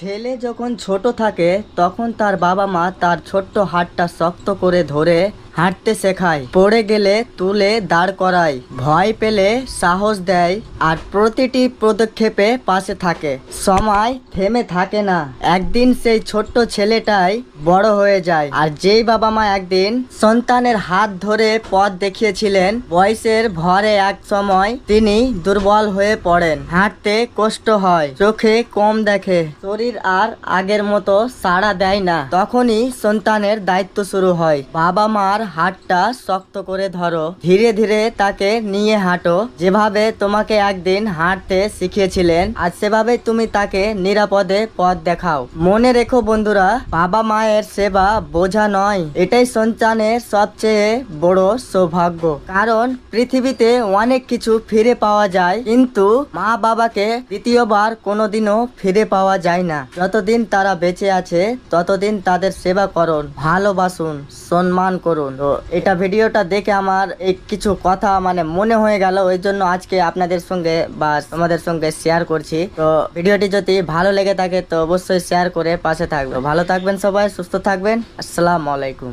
ছেলে যখন ছোট থাকে তখন তার বাবা মা তার ছোট্ট হাতটা শক্ত করে ধরে হাঁটতে শেখায়, পড়ে গেলে তুলে দাঁড় করায়, ভয় পেলে সাহস দেয় আর প্রতিটি পদক্ষেপে পাশে থাকে। সময় থেমে থাকে না। একদিন সেই ছোট্ট ছেলেটাই বড় হয়ে যায়। আর যেই বাবা মা একদিন সন্তানের হাত ধরে পথ দেখিয়েছিলেন, বয়সের ভরে এক সময় তিনি দুর্বল হয়ে পড়েন, হাঁটতে কষ্ট হয়, চোখে কম দেখে, শরীর আর আগের মতো সাড়া দেয় না। তখনই সন্তানের দায়িত্ব শুরু হয়। বাবা মার হাতটা শক্ত করে ধরো, ধীরে ধীরে তাকে নিয়ে হাঁটো। যেভাবে তোমাকে একদিন হাঁটতে শিখিয়েছিলেন, আর সেভাবে তুমি তাকে নিরাপদে পথ দেখাও। মনে রেখো বন্ধুরা, বাবা মায়ের সেবা বোঝা নয়, এটাই সন্তানের সবচেয়ে বড় সৌভাগ্য। কারণ পৃথিবীতে অনেক কিছু ফিরে পাওয়া যায়, কিন্তু মা বাবাকে দ্বিতীয়বার কোনোদিনও ফিরে পাওয়া যায় না। যতদিন তারা বেঁচে আছে ততদিন তাদের সেবা করুন, ভালোবাসুন, সম্মান করুন। তো এটা ভিডিওটা দেখে আমার এই কিছু কথা মনে হয়ে গেল, ওই জন্য আজকে আপনাদের সঙ্গে বা তোমাদের সঙ্গে শেয়ার করছি। তো ভিডিওটি যদি ভালো লেগে থাকে তো অবশ্যই শেয়ার করে পাশে থাকবে। ভালো থাকবেন সবাই, সুস্থ থাকবেন। আসসালামু আলাইকুম।